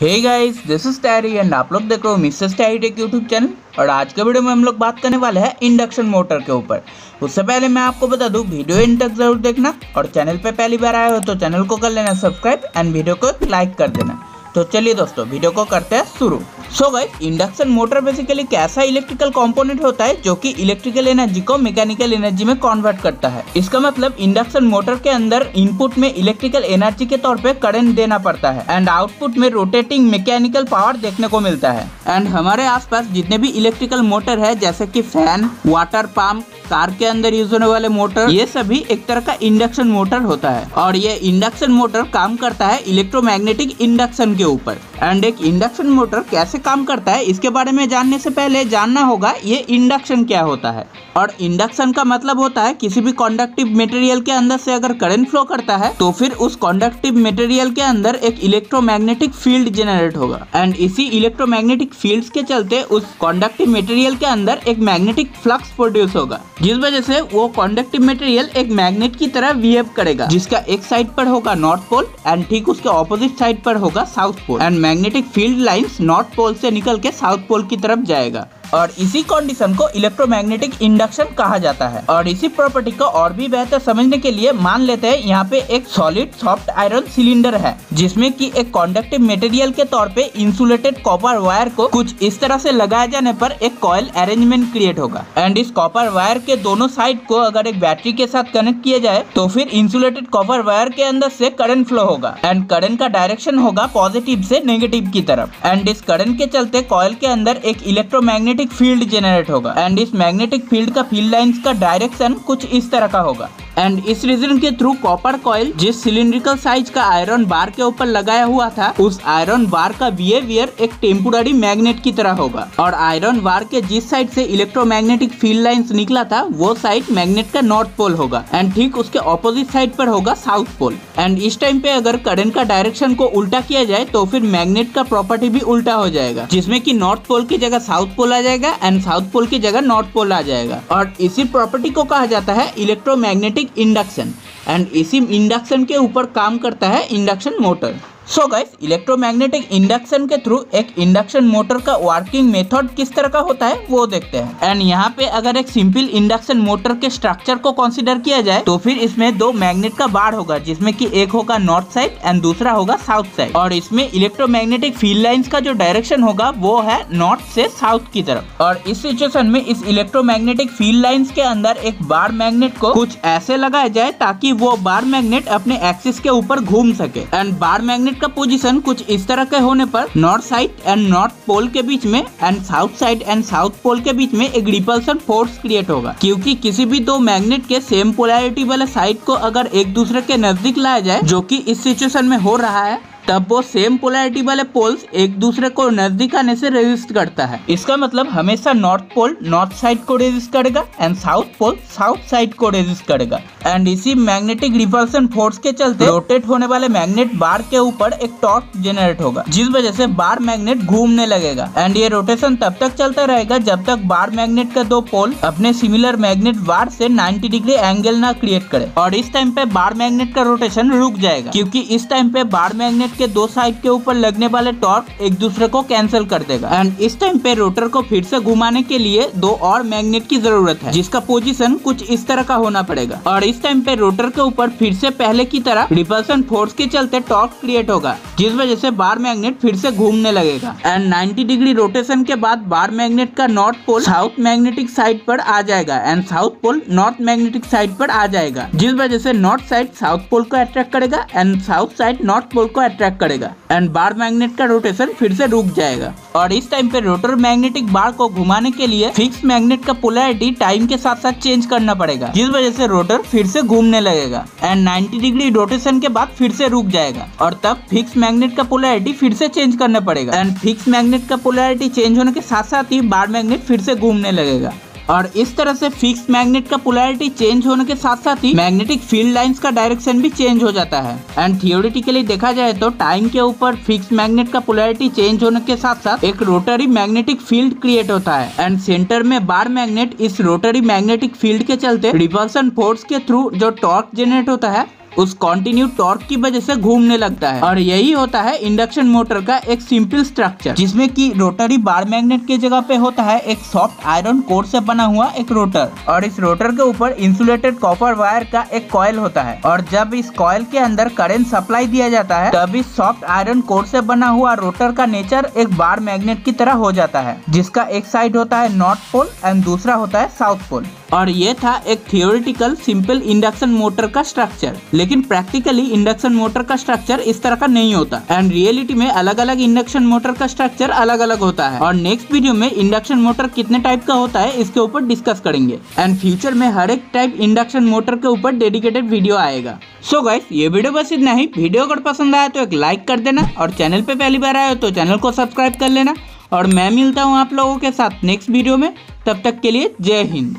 Hey guys, this is Terry and आप लोग देख रहे हो Mister Terry Tech YouTube channel. और आज के वीडियो में हम लोग बात करने वाले हैं इंडक्शन मोटर के ऊपर। उससे पहले मैं आपको बता दूं, वीडियो इन तक जरूर देखना और चैनल पे पहली बार आए हो तो चैनल को कर लेना सब्सक्राइब एंड वीडियो को लाइक कर देना। तो चलिए दोस्तों, वीडियो को करते हैं शुरू। So guys, induction motor basically एक ऐसा इलेक्ट्रिकल कंपोनेंट होता है जो कि इलेक्ट्रिकल एनर्जी को मैकेनिकल एनर्जी में कन्वर्ट करता है। इसका मतलब इंडक्शन मोटर के अंदर इनपुट में इलेक्ट्रिकल एनर्जी के तौर पे करंट देना पड़ता है एंड आउटपुट में रोटेटिंग मैकेनिकल पावर देखने को मिलता है। एंड हमारे आसपास जितने भी इलेक्ट्रिकल मोटर है, जैसे कि फैन, वाटर पंप, कार के अंदर यूज होने वाले मोटर, ये सभी एक तरह का इंडक्शन मोटर होता है। और ये इंडक्शन मोटर काम करता है इलेक्ट्रोमैग्नेटिक इंडक्शन के ऊपर। एंड एक इंडक्शन मोटर कैसे काम करता है, इसके बारे में जानने से पहले जानना होगा ये इंडक्शन क्या होता है। और इंडक्शन का मतलब होता है किसी भी कंडक्टिव मटेरियल के अंदर से अगर करंट फ्लो करता है तो फिर उस कंडक्टिव मटेरियल के अंदर एक इलेक्ट्रोमैग्नेटिक फील्ड जनरेट होगा। एंड इसी इलेक्ट्रोमैग्नेटिक फील्ड्स के चलते उस कंडक्टिव मटेरियल के अंदर एक मैग्नेटिक फ्लक्स प्रोड्यूस होगा, जिस वजह से वो कंडक्टिव मटेरियल एक मैग्नेट की तरह बिहेव करेगा, जिसका एक साइड पर होगा नॉर्थ पोल एंड ठीक उसके ऑपोजिट साइड पर होगा south pole. And magnetic field lines north pole से निकल के साउथ पोल की तरफ जाएगा और इसी कंडीशन को इलेक्ट्रोमैग्नेटिक इंडक्शन कहा जाता है। और इसी प्रॉपर्टी को और भी बेहतर समझने के लिए मान लेते हैं यहाँ पे एक सॉलिड सॉफ्ट आयरन सिलेंडर है, जिसमें कि एक कंडक्टिव मटेरियल के तौर पे इंसुलेटेड कॉपर वायर को कुछ इस तरह से लगाए जाने पर एक कॉइल अरेंजमेंट क्रिएट होगा। एंड इस कॉपर वायर के दोनों साइड को अगर एक बैटरी के साथ कनेक्ट किया जाए तो फिर इंसुलेटेड कॉपर वायर के अंदर से करंट फ्लो होगा एंड करंट का डायरेक्शन होगा पॉजिटिव से नेगेटिव की तरफ। एंड इस करंट के चलते कॉइल के अंदर एक इलेक्ट्रोमैग्नेटिक फील्ड जनरेट होगा एंड इस मैग्नेटिक फील्ड का फील्ड लाइंस का डायरेक्शन कुछ इस तरह का होगा। एंड इस रीजन के थ्रू कॉपर कॉइल जिस सिलिंड्रिकल साइज का आयरन बार के ऊपर लगाया हुआ था, उस आयरन बार का बिहेवियर एक टेम्पोररी मैग्नेट की तरह होगा। और आयरन बार के जिस साइड से इलेक्ट्रोमैग्नेटिक फील्ड लाइंस निकला था, वो साइड मैग्नेट का नॉर्थ पोल होगा एंड ठीक उसके ऑपोजिट साइड पर होगा साउथ पोल। एंड इस टाइम पे अगर करंट का डायरेक्शन को उल्टा किया जाए तो फिर मैग्नेट का प्रॉपर्टी भी उल्टा हो जाएगा, जिसमें कि नॉर्थ पोल की जगह साउथ पोल आ जाएगा एंड साउथ पोल की जगह नॉर्थ पोल आ जाएगा। और इसी प्रॉपर्टी को कहा जाता है इलेक्ट्रोमैग्नेटिक इंडक्शन। एंड इसी इंडक्शन के ऊपर काम करता है induction motor. So guys, electromagnetic induction के थ्रू एक इंडक्शन मोटर का वर्किंग मेथड किस तरह का होता है वो देखते हैं। एंड यहाँ पे अगर एक सिंपल इंडक्शन मोटर के स्ट्रक्चर को कंसीडर किया जाए तो फिर इसमें दो मैग्नेट का बार होगा, जिसमें कि एक होगा नॉर्थ साइड एंड दूसरा होगा साउथ साइड। और इसमें इलेक्ट्रोमैग्नेटिक फील्ड लाइंस का जो डायरेक्शन होगा वो है नॉर्थ से साउथ की तरफ। और इस सिचुएशन में इस इलेक्ट्रोमैग्नेटिक फील्ड लाइंस के अंदर एक बार मैग्नेट को कुछ ऐसे लगाया जाए ताकि वो बार मैग्नेट अपने एक्सिस के ऊपर घूम सके। एंड बार मैग्नेट का पोजीशन कुछ इस तरह के होने पर north side and north pole के बीच में and south side and south pole के बीच में एक रिपल्सन फोर्स क्रिएट होगा, क्योंकि किसी भी दो मैग्नेट के सेम पोलैरिटी वाले साइड को अगर एक दूसरे के नजदीक लाया जाए, जो कि इस सिचुएशन में हो रहा है, तब वो सेम पोलैरिटी वाले पोल्स एक दूसरे को नजदीक आने से रेजिस्ट करता है। इसका मतलब हमेशा नॉर्थ पोल नॉर्थ साइड को रेजिस्ट करेगा and south pole south side को रेजिस्ट करेगा। एंड इसी मैग्नेटिक रिपल्सन फोर्स के चलते रोटेट होने वाले मैग्नेट बार के ऊपर एक टॉर्क जनरेट होगा, जिस वजह से बार मैग्नेट घूमने लगेगा। एंड ये रोटेशन तब तक चलता रहेगा जब तक बार मैग्नेट का दो पोल अपने सिमिलर मैग्नेट बार से 90 डिग्री एंगल ना क्रिएट करे। और इस टाइम पे बार मैग्नेट का रोटेशन रुक जाएगा, क्योंकि इस टाइम पे बार मैग्नेट के दो साइड के ऊपर लगने वाले टॉर्क एक दूसरे को कैंसिल कर देगा। एंड इस टाइम पे रोटर को फिर से घुमाने के लिए दो और मैग्नेट की जरूरत है, जिसका पोजीशन कुछ इस तरह का होना पड़ेगा। और इस टाइम पे रोटर के ऊपर फिर से पहले की तरह रिपल्सन फोर्स के चलते टॉर्क क्रिएट होगा, जिस वजह से बार मैग्नेट फिर से घूमने लगेगा। एंड 90 डिग्री रोटेशन के बाद बार मैग्नेट का north pole south magnetic side पर आ जाएगा and south pole north magnetic side पर आ जाएगा, जिस वजह से नॉर्थ साइड साउथ पोल को अट्रैक्ट करेगा and south side north pole को अट्रैक्ट करेगा एंड बार मैग्नेट का रोटेशन फिर से रुक जाएगा। और इस टाइम पे रोटर मैग्नेटिक बार को घुमाने के लिए फिक्स मैग्नेट का पोलैरिटी टाइम के साथ साथ चेंज करना पड़ेगा, जिस वजह से रोटर फिर से घूमने लगेगा एंड 90 डिग्री रोटेशन के बाद फिर से रुक जाएगा। और तब फिक्स मैग्नेट का पोलैरिटी फिर से चेंज करना पड़ेगा एंड फिक्स मैग्नेट का पोलैरिटी चेंज होने के साथ साथ ही बार मैग्नेट फिर से घूमने लगेगा। और इस तरह से फिक्स मैग्नेट का पोलैरिटी चेंज होने के साथ साथ ही मैग्नेटिक फील्ड लाइंस का डायरेक्शन भी चेंज हो जाता है। एंड थियोरेटिकली देखा जाए तो टाइम के ऊपर फिक्स मैग्नेट का पोलैरिटी चेंज होने के साथ साथ एक रोटरी मैग्नेटिक फील्ड क्रिएट होता है एंड सेंटर में बार मैग्नेट इस रोटरी मैग्नेटिक फील्ड के चलते रिपल्सन फोर्स के थ्रू जो टॉर्क जनरेट होता है उस कॉन्टिन्यू टॉर्क की वजह से घूमने लगता है। और यही होता है इंडक्शन मोटर का एक सिंपल स्ट्रक्चर, जिसमें कि रोटरी बार मैग्नेट की जगह पे होता है एक सॉफ्ट आयरन कोर से बना हुआ एक रोटर, और इस रोटर के ऊपर इंसुलेटेड कॉपर वायर का एक कॉइल होता है। और जब इस कॉइल के अंदर करंट सप्लाई दिया जाता है तब इस सॉफ्ट आयरन कोर से बना हुआ रोटर का नेचर एक बार मैग्नेट की तरह हो जाता है, जिसका एक साइड होता है नॉर्थ पोल एंड दूसरा होता है साउथ पोल। और ये था एक थियोरेटिकल सिंपल इंडक्शन मोटर का स्ट्रक्चर, लेकिन प्रैक्टिकली इंडक्शन मोटर का स्ट्रक्चर इस तरह का नहीं होता एंड रियलिटी में अलग अलग इंडक्शन मोटर का स्ट्रक्चर अलग अलग होता है। और नेक्स्ट वीडियो में इंडक्शन मोटर कितने टाइप का होता है इसके ऊपर डिस्कस करेंगे एंड फ्यूचर में हर एक टाइप इंडक्शन मोटर के ऊपर डेडिकेटेड वीडियो आएगा। सो गाइस, ये वीडियो बस इतना ही। वीडियो अगर पसंद आया तो एक लाइक कर देना, और चैनल पे पहली बार आए हो तो चैनल को सब्सक्राइब कर लेना। और मैं मिलता हूँ आप लोगों के साथ नेक्स्ट वीडियो में, तब तक के लिए जय हिंद।